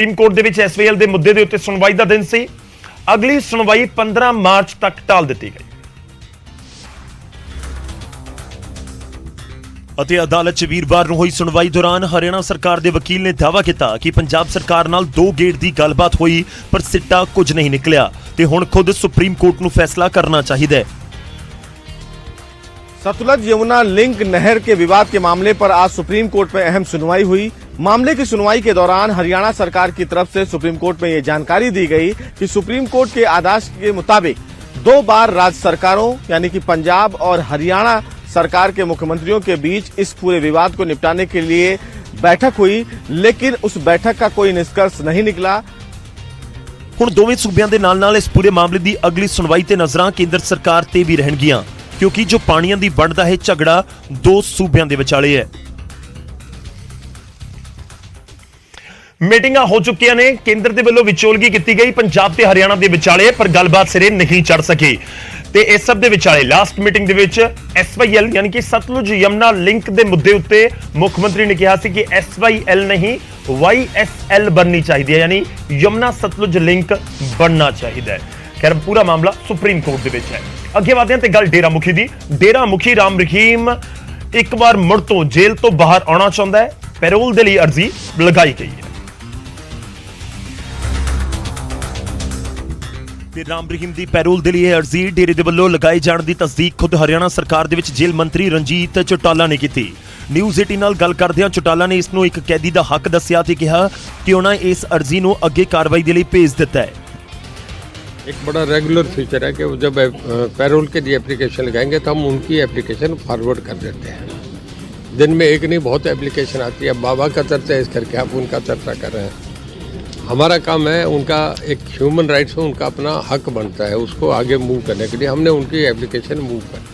Supreme court ਦੇ ਵਿੱਚ SYL ਦੇ ਮੁੱਦੇ ਦੇ ਉੱਤੇ ਸੁਣਵਾਈ ਦਾ ਦਿਨ ਸੀ। ਅਗਲੀ ਸੁਣਵਾਈ 15 ਮਾਰਚ ਤੱਕ ਟਾਲ ਦਿੱਤੀ ਗਈ ਅਤੇ ਅਦਾਲਤ 'ਚ ਵੀਰਵਾਰ ਨੂੰ ਹੋਈ ਸੁਣਵਾਈ ਦੌਰਾਨ ਹਰਿਆਣਾ ਸਰਕਾਰ ਦੇ ਵਕੀਲ ਨੇ ਦਾਅਵਾ ਕੀਤਾ ਕਿ ਪੰਜਾਬ ਸਰਕਾਰ ਨਾਲ 2 ਗੇੜ ਦੀ ਗੱਲਬਾਤ ਹੋਈ ਪਰ ਸਿੱਟਾ ਕੁਝ ਨਹੀਂ ਨਿਕਲਿਆ ਤੇ ਹੁਣ ਖੁਦ ਸੁਪਰੀਮ कोर्ट ਨੂੰ फैसला करना चाहिए। सतलुज यमुना लिंक नहर के विवाद के मामले पर आज सुप्रीम कोर्ट में अहम सुनवाई हुई। मामले की सुनवाई के दौरान हरियाणा सरकार की तरफ से सुप्रीम कोर्ट में ये जानकारी दी गई कि सुप्रीम कोर्ट के आदेश के मुताबिक 2 बार राज्य सरकारों यानी कि पंजाब और हरियाणा सरकार के मुख्यमंत्रियों के बीच इस पूरे विवाद को निपटाने के लिए बैठक हुई, लेकिन उस बैठक का कोई निष्कर्ष नहीं निकला। ਹੁਣ ਦੋਵੇਂ ਸੂਬਿਆਂ ਦੇ ਨਾਲ-ਨਾਲ ਇਸ ਪੂਰੇ ਮਾਮਲੇ ਦੀ ਅਗਲੀ ਸੁਣਵਾਈ ਤੇ ਨਜ਼ਰਾਂ ਕੇਂਦਰ ਸਰਕਾਰ ਤੇ ਵੀ ਰਹਿਣਗੀਆਂ ਕਿਉਂਕਿ ਜੋ ਪਾਣੀਆਂ ਦੀ ਵੰਡ ਦਾ ਇਹ ਝਗੜਾ 2 ਸੂਬਿਆਂ ਦੇ ਵਿਚਾਲੇ ਹੈ। ਮੀਟਿੰਗਾਂ ਹੋ ਚੁੱਕੀਆਂ ਨੇ, ਕੇਂਦਰ ਦੇ ਵੱਲੋਂ ਵਿਚੋਲਗੀ ਕੀਤੀ ਗਈ ਪੰਜਾਬ ਤੇ ਹਰਿਆਣਾ ਦੇ ਵਿਚਾਲੇ, ਪਰ ਗੱਲਬਾਤ ਸਿਰੇ ਨਹੀਂ ਚੜ ਸਕੀ ਤੇ ਇਸ ਸਭ ਦੇ ਵਿਚਾਲੇ ਲਾਸਟ ਮੀਟਿੰਗ ਦੇ ਵਿੱਚ ਐਸਵਾਈਐਲ ਯਾਨੀ ਕਿ ਸਤਲੁਜ ਯਮਨਾ ਲਿੰਕ ਦੇ ਮੁੱਦੇ ਉੱਤੇ ਮੁੱਖ ਮੰਤਰੀ ਨੇ ਕਿਹਾ ਸੀ ਕਿ ਐਸਵਾਈਐਲ ਨਹੀਂ YSL बननी चाहिए, यानी यमुना सतलुज लिंक बनना चाहिए। खैर पूरा मामला सुप्रीम कोर्ट दे विच है। अगे वधदे हां ते गल डेरा मुखी दी। डेरा मुखी राम रहीम एक बार मुड़ तो जेल तो बाहर आना चाहता है, पैरोल दे लई अर्जी लगाई गई है। राम रहीम दी पैरोल दे लई अर्जी डेरे दे वल्लों लगाए जाण दी तस्दीक खुद हरियाणा सरकार दे विच जेल मंत्री रंजीत चौटाला ने की। न्यूज़ 18 ਨਾਲ ਗੱਲ ਕਰਦਿਆਂ ਚੌਟਾਲਾ ਨੇ ਇਸ ਨੂੰ ਇੱਕ ਕੈਦੀ ਦਾ ਹੱਕ ਦੱਸਿਆ ਤੇ ਕਿਹਾ ਕਿ ਉਹਨਾਂ ਇਸ ਅਰਜ਼ੀ ਨੂੰ ਅੱਗੇ ਕਾਰਵਾਈ ਦੇ ਲਈ ਭੇਜ ਦਿੱਤਾ ਹੈ। एक बड़ा रेगुलर फीचर है कि जब पैरोल के लिए एप्लीकेशन लगाएंगे तो हम उनकी एप्लीकेशन फॉरवर्ड कर देते हैं। दिन में एक नहीं बहुत एप्लीकेशन आती है। बाबा का चर्चा इस करके आप उनका चर्चा कर रहे हैं। हमारा काम है उनका एक ह्यूमन राइट्स में उनका अपना हक बनता है, उसको आगे मूव करने के लिए हमने उनकी एप्लीकेशन मूव कर।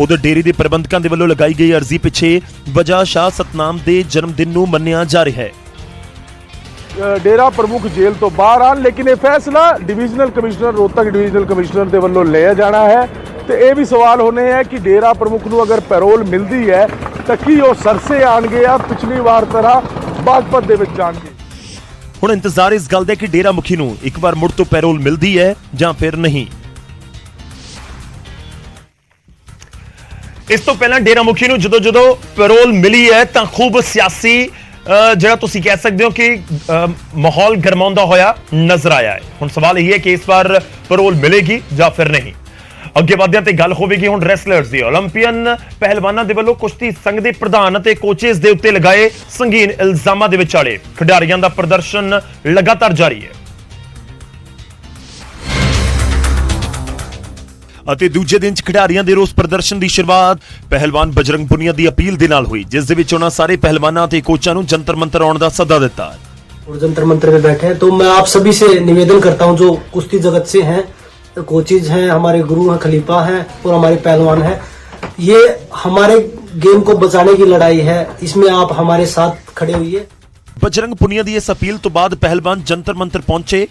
उधर डेयरी के प्रबंधकों के वल्लों लगाई गई अर्जी पिछे वजह शाह सतनाम के जन्मदिन नूं मन्निया जा रहा है। डेरा प्रमुख जेल तो बाहर आन, लेकिन यह फैसला divisional commissioner Rohtak divisional commissioner के वल्लों लिया जाना है। तो यह भी सवाल होने हैं कि डेरा प्रमुख नूं अगर पैरोल मिलती है तो की वो सरसे आएंगे या पिछली बार तरह बागपत दे विच जाणगे। हुण इंतजार इस गल दा कि डेरा मुखी नूं एक बार मुड़ तो पैरोल मिलती है जां फिर नहीं। इस तो पहला डेरा मुखी नूं जदों पैरोल मिली है तो खूब सियासी जिहड़ा तुसीं कह सकते हो कि माहौल गरमाउंदा होया नजर आया है। हुण सवाल यही है कि इस बार पैरोल मिलेगी या फिर नहीं। अगे वधदे ते गल होवेगी हुण रेसलर्स दी। ओलंपीयन पहलवानां दे वल्लों कुश्ती संघ दे प्रधान ते कोचेस दे उत्ते लगाए संगीन इल्जामां दे विचाले खिडारियां दा प्रदर्शन लगातार जारी है। ਅਤੇ ਦੂਜੇ ਦਿਨ ਚ ਖਿਡਾਰੀਆਂ ਦੇ ਰੋਸ ਪ੍ਰਦਰਸ਼ਨ ਦੀ ਸ਼ੁਰੂਆਤ ਪਹਿਲਵਾਨ ਬਜਰੰਗ ਪੁਨੀਆ ਦੀ ਅਪੀਲ ਦੇ ਨਾਲ ਹੋਈ, ਜਿਸ ਦੇ ਵਿੱਚ ਉਹਨਾਂ ਸਾਰੇ ਪਹਿਲਵਾਨਾਂ ਤੇ ਕੋਚਾਂ ਨੂੰ ਜੰਤਰ ਮੰਤਰ ਆਉਣ ਦਾ ਸੱਦਾ ਦਿੱਤਾ। और जंतर मंत्र में बैठे हैं तो मैं आप सभी से निवेदन करता हूं जो कुश्ती जगत से हैं, कोचेज हैं, हमारे गुरु हैं, खलीफा हैं और हमारे पहलवान हैं, ये हमारे गेम को बचाने की लड़ाई है, इसमें आप हमारे साथ खड़े होइए। ਬਜਰੰਗ ਪੁਨੀਆ ਦੀ ਇਸ ਅਪੀਲ ਤੋਂ ਬਾਅਦ ਪਹਿਲਵਾਨ ਜੰਤਰ ਮੰਤਰ ਪਹੁੰਚੇ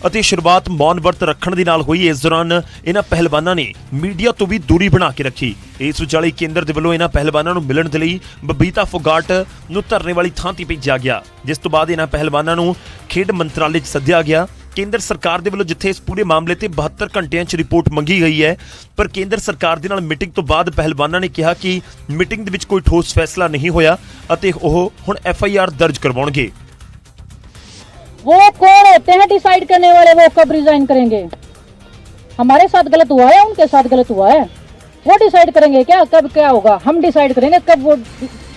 ਅਤੇ ਸ਼ੁਰੂਆਤ ਮੌਨ ਵਰਤ ਰੱਖਣ ਦੇ ਨਾਲ ਹੋਈ। ਇਸ ਦੌਰਾਨ ਇਹਨਾਂ ਪਹਿਲਵਾਨਾਂ ਨੇ ਮੀਡੀਆ ਤੋਂ ਵੀ ਦੂਰੀ ਬਣਾ ਕੇ ਰੱਖੀ। ਇਸ ਵਿਚਾਲੇ ਕੇਂਦਰ ਦੇ ਵੱਲੋਂ ਇਹਨਾਂ ਪਹਿਲਵਾਨਾਂ ਨੂੰ ਮਿਲਣ ਦੇ ਲਈ ਬਬੀਤਾ ਫੋਗਾਟ ਨੂੰ ਧਰਨੇ ਵਾਲੀ ਥਾਂ ਤੇ ਭੇਜਿਆ ਗਿਆ, ਜਿਸ ਤੋਂ ਬਾਅਦ ਇਹਨਾਂ ਪਹਿਲਵਾਨਾਂ ਨੂੰ ਖੇਡ ਮੰਤਰਾਲੇ 'ਚ ਸੱਦਿਆ ਗਿਆ। ਕੇਂਦਰ ਸਰਕਾਰ ਦੇ ਵੱਲੋਂ ਜਿੱਥੇ ਇਸ ਪੂਰੇ ਮਾਮਲੇ ਤੇ 72 ਘੰਟਿਆਂ 'ਚ ਰਿਪੋਰਟ ਮੰਗੀ ਗਈ ਹੈ, ਪਰ ਕੇਂਦਰ ਸਰਕਾਰ ਦੇ ਨਾਲ ਮੀਟਿੰਗ ਤੋਂ ਬਾਅਦ ਪਹਿਲਵਾਨਾਂ ਨੇ ਕਿਹਾ ਕਿ ਮੀਟਿੰਗ ਦੇ ਵਿੱਚ ਕੋਈ ਠੋਸ ਫੈਸਲਾ ਨਹੀਂ ਹੋਇਆ ਅਤੇ ਉਹ ਹੁਣ FIR ਦਰਜ ਕਰਵਾਉਣਗੇ। वो कौन होते हैं डिसाइड करने वाले, वो कब रिजाइन करेंगे? हमारे साथ गलत हुआ है, उनके साथ गलत हुआ है, वो डिसाइड करेंगे क्या कब क्या होगा? हम डिसाइड करेंगे कब वो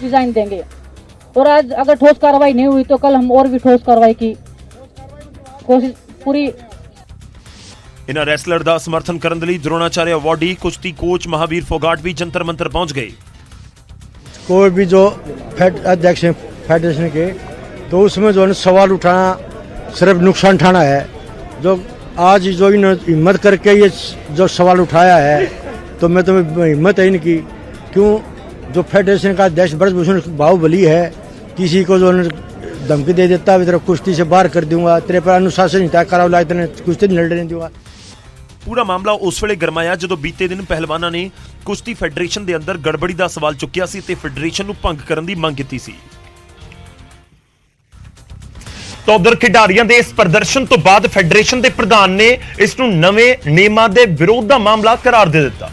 रिजाइन देंगे। और आज अगर ठोस कार्रवाई नहीं हुई तो कल हम और भी ठोस कार्रवाई की कोशिश पूरी। इन्हां रैसलर का समर्थन करने के लिए द्रोणाचार्य अवार्डी कुश्ती कोच महावीर फोगाट भी जंतर मंतर पहुंच गए। कोई भी जो अध्यक्ष है फेडरेशन के, तो उसमें जो सवाल उठाना सिर्फ नुकसान उठाना है। जो आज जो इन्होंने हिम्मत करके ये जो सवाल उठाया है तो मैं तुम्हें हिम्मत है इनकी, क्यों जो फेडरेशन का अध्यक्ष ब्रजभूषण बाहुबली है, किसी को जो धमकी दे देता है तेरे कुश्ती से बाहर कर दूंगा, तेरे पर अनुशासन नहीं तय करा ला, तेरे कुश्ती नहीं लड़ने दूंगा। पूरा मामला उस वेले गरमाया जदों बीते दिन पहलवानां ने कुश्ती फैडरेशन के अंदर गड़बड़ी का सवाल चुकिया सी ते फैडरेशन नूं भंग करन दी मंग कीती सी। ਤਾਂ ਉਧਰ ਖਿਡਾਰੀਆਂ ਦੇ ਇਸ ਪ੍ਰਦਰਸ਼ਨ ਤੋਂ ਬਾਅਦ ਫੈਡਰੇਸ਼ਨ ਦੇ ਪ੍ਰਧਾਨ ਨੇ ਇਸ ਨੂੰ ਨਵੇਂ ਨਿਯਮਾਂ ਦੇ ਵਿਰੋਧ ਦਾ ਮਾਮਲਾ ਕਰਾਰ ਦੇ ਦਿੱਤਾ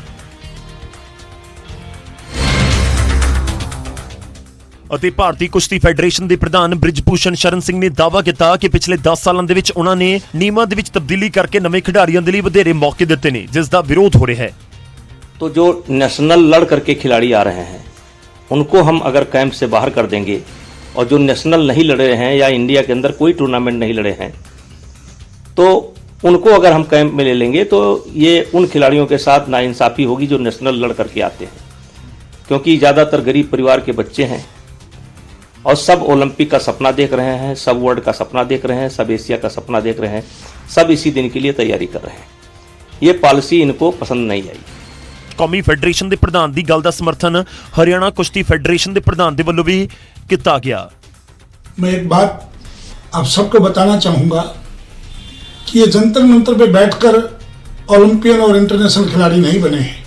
ਅਤੇ ਭਾਰਤੀ ਕੁਸ਼ਤੀ ਫੈਡਰੇਸ਼ਨ ਦੇ ਪ੍ਰਧਾਨ ਬ੍ਰਿਜਭੂਸ਼ਣ ਸ਼ਰਨ ਸਿੰਘ ਨੇ ਦਾਅਵਾ ਕੀਤਾ ਕਿ ਪਿਛਲੇ 10 ਸਾਲਾਂ ਦੇ ਵਿੱਚ ਉਹਨਾਂ ਨੇ ਨਿਯਮਾਂ ਦੇ ਵਿੱਚ ਤਬਦੀਲੀ ਕਰਕੇ ਨਵੇਂ ਖਿਡਾਰੀਆਂ ਦੇ ਲਈ ਵਧੇਰੇ ਮੌਕੇ ਦਿੱਤੇ ਨੇ ਜਿਸ ਦਾ ਵਿਰੋਧ ਹੋ ਰਿਹਾ ਹੈ। तो जो नेशनल लड़ करके खिलाड़ी आ रहे हैं उनको हम अगर कैंप से बाहर कर देंगे और जो नेशनल नहीं लड़े हैं या इंडिया के अंदर कोई टूर्नामेंट नहीं लड़े हैं तो उनको अगर हम कैंप में ले लेंगे तो ये उन खिलाड़ियों के साथ नाइंसाफ़ी होगी जो नेशनल लड़ करके आते हैं, क्योंकि ज़्यादातर गरीब परिवार के बच्चे हैं और सब ओलंपिक का सपना देख रहे हैं, सब वर्ल्ड का सपना देख रहे हैं, सब एशिया का सपना देख रहे हैं, सब इसी दिन के लिए तैयारी कर रहे हैं। ये पॉलिसी इनको पसंद नहीं आई। ਕੌਮੀ ਫੈਡਰੇਸ਼ਨ ਦੇ ਪ੍ਰਧਾਨ ਦੀ ਗੱਲ ਦਾ ਸਮਰਥਨ ਹਰਿਆਣਾ ਕੁਸ਼ਤੀ ਫੈਡਰੇਸ਼ਨ ਦੇ ਪ੍ਰਧਾਨ ਦੇ ਵੱਲੋਂ ਵੀ ਕੀਤਾ ਗਿਆ। मैं एक बात आप सबको बताना चाहूँगा कि ये जंतर मंतर पे बैठकर ओलंपियन और इंटरनेशनल खिलाड़ी नहीं बने हैं।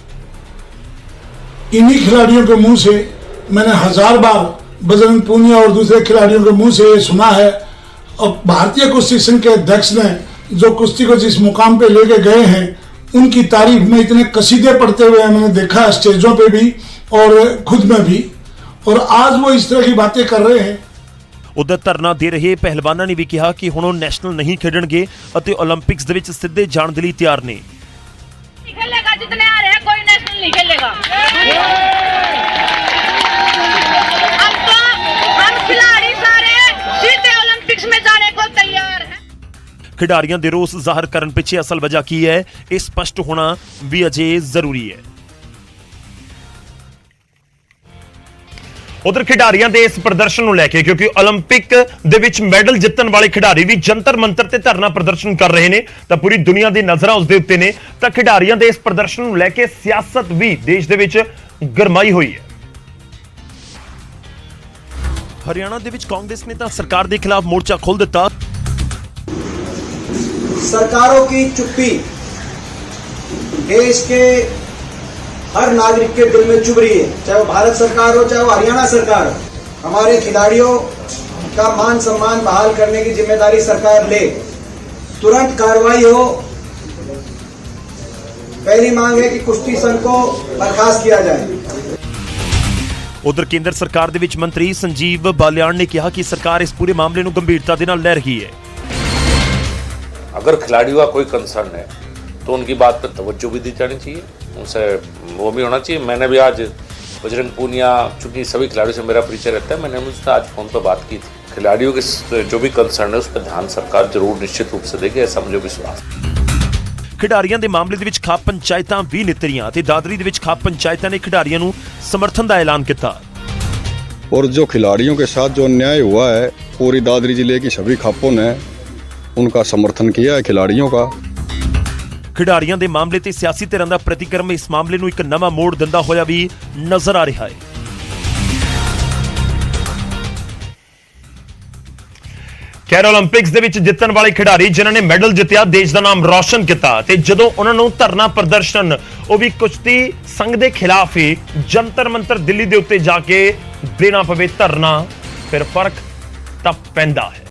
इन्हीं खिलाड़ियों के मुंह से मैंने 1000 बार बजरंग पूनिया और दूसरे खिलाड़ियों के मुंह से ये सुना है, और भारतीय कुश्ती संघ के अध्यक्ष ने जो कुश्ती को जिस मुकाम पे लेके गए हैं उनकी तारीफ में इतने कसीदे पढ़ते हुए मैंने देखा स्टेजों पे भी और खुद में भी, और आज वो इस तरह की बातें कर रहे हैं। ਉਧਰ ਧਰਨਾ ਦੇ ਰਹੇ ਪਹਿਲਵਾਨਾਂ ਨੇ ਵੀ ਕਿਹਾ ਕਿ ਹੁਣ ਉਹ ਨੈਸ਼ਨਲ ਨਹੀਂ ਖੇਡਣਗੇ ਅਤੇ 올림픽ਸ ਦੇ ਵਿੱਚ ਸਿੱਧੇ ਜਾਣ ਦੇ ਲਈ ਤਿਆਰ ਨੇ। खेलेगा जितने आ रहे हैं कोई नेशनल नहीं खेलेगा। हम खिलाड़ी सारे सीधे ओलंपिक्स में जाने को तैयार हैं। ਖਿਡਾਰੀਆਂ ਦੇ ਰੋਸ ਜ਼ਾਹਰ ਕਰਨ ਪਿੱਛੇ ਅਸਲ ਵਜ੍ਹਾ ਕੀ ਹੈ, ਇਹ ਸਪਸ਼ਟ ਹੋਣਾ ਵੀ ਅਜੇ ਜ਼ਰੂਰੀ ਹੈ। ਉਧਰ ਖਿਡਾਰੀਆਂ ਦੇ ਇਸ ਪ੍ਰਦਰਸ਼ਨ ਨੂੰ ਲੈ ਕੇ ਕਿਉਂਕਿ 올림픽 ਦੇ ਵਿੱਚ ਮੈਡਲ ਜਿੱਤਣ ਵਾਲੇ ਖਿਡਾਰੀ ਵੀ ਜੰਤਰ ਮੰਤਰ ਤੇ ਧਰਨਾ ਪ੍ਰਦਰਸ਼ਨ ਕਰ ਰਹੇ ਨੇ ਤਾਂ ਪੂਰੀ ਦੁਨੀਆ ਦੀ ਨਜ਼ਰਾਂ ਉਸ ਦੇ ਉੱਤੇ ਨੇ, ਤਾਂ ਖਿਡਾਰੀਆਂ ਦੇ ਇਸ ਪ੍ਰਦਰਸ਼ਨ ਨੂੰ ਲੈ ਕੇ ਸਿਆਸਤ ਵੀ ਦੇਸ਼ ਦੇ ਵਿੱਚ ਗਰਮਾਈ ਹੋਈ ਹੈ। ਹਰਿਆਣਾ ਦੇ ਵਿੱਚ ਕਾਂਗਰਸ ਨੇ ਤਾਂ ਸਰਕਾਰ ਦੇ ਖਿਲਾਫ ਮੋਰਚਾ ਖੋਲ੍ਹ ਦਿੱਤਾ। सरकारों की चुप्पी देश के हर नागरिक के दिल में चुभ रही है, चाहे वो भारत सरकार हो चाहे वो हरियाणा सरकार हो। हमारे खिलाड़ियों का मान सम्मान बहाल करने की जिम्मेदारी सरकार ले, तुरंत कार्रवाई हो। पहली मांग है कि कुश्ती संघ को बर्खास्त किया जाए। ਉਧਰ ਕੇਂਦਰ ਸਰਕਾਰ ਦੇ ਵਿੱਚ ਮੰਤਰੀ ਸੰਜੀਵ ਬਾਲਿਆਣ ਨੇ ਕਿਹਾ ਕਿ ਸਰਕਾਰ ਇਸ ਪੂਰੇ ਮਾਮਲੇ ਨੂੰ ਗੰਭੀਰਤਾ ਦੇ ਨਾਲ ਲੈ ਰਹੀ ਹੈ। अगर खिलाड़ियों का कोई कंसर्न है तो उनकी बात पर तवज्जो भी दी जानी चाहिए, उनसे वो भी होना चाहिए। मैंने भी आज बजरंग पूनिया, चूंकि सभी खिलाड़ियों से मेरा परिचय रहता है, मैंने उनसे आज फ़ोन पर बात की थी। खिलाड़ियों के जो भी कंसर्न है उस पर ध्यान सरकार जरूर निश्चित रूप से देगी, ऐसा मुझे विश्वास है। ਖਿਡਾਰੀਆਂ ਦੇ ਮਾਮਲੇ ਦੇ ਵਿੱਚ ਖਾਪ ਪੰਚਾਇਤਾਂ ਵੀ ਨਿਤਰੀਆਂ ਤੇ ਦਾਦਰੀ ਦੇ ਵਿੱਚ ਖਾਪ ਪੰਚਾਇਤਾਂ ਨੇ ਖਿਡਾਰੀਆਂ ਨੂੰ ਸਮਰਥਨ ਦਾ ਐਲਾਨ ਕੀਤਾ। और जो खिलाड़ियों के साथ जो अन्याय हुआ है पूरी दादरी जिले की सभी खापों ने उनका समर्थन किया है खिलाड़ियों का। ਖਿਡਾਰੀਆਂ ਦੇ ਮਾਮਲੇ ਤੇ ਸਿਆਸੀ ਧਿਰਾਂ ਦਾ ਪ੍ਰਤੀਕਰਮ ਇਸ ਮਾਮਲੇ ਨੂੰ ਇੱਕ ਨਵਾਂ ਮੋੜ ਦਿੰਦਾ ਹੋਇਆ ਵੀ ਨਜ਼ਰ ਆ ਰਿਹਾ ਹੈ। ਖੈਰ 올림픽ਸ ਦੇ ਵਿੱਚ ਜਿੱਤਣ ਵਾਲੇ ਖਿਡਾਰੀ ਜਿਨ੍ਹਾਂ ਨੇ ਮੈਡਲ ਜਿੱਤਿਆ, ਦੇਸ਼ ਦਾ ਨਾਮ ਰੌਸ਼ਨ ਕੀਤਾ ਤੇ ਜਦੋਂ ਉਹਨਾਂ ਨੂੰ ਧਰਨਾ ਪ੍ਰਦਰਸ਼ਨ ਉਹ ਵੀ ਕੁਸ਼ਤੀ ਸੰਘ ਦੇ ਖਿਲਾਫ ਹੀ ਜੰਤਰ ਮੰਤਰ ਦਿੱਲੀ ਦੇ ਉੱਤੇ ਜਾ ਕੇ ਦੇਣਾ ਪਵੇ ਧਰਨਾ, ਫਿਰ ਫਰਕ ਤਾਂ ਪੈਂਦਾ ਹੈ।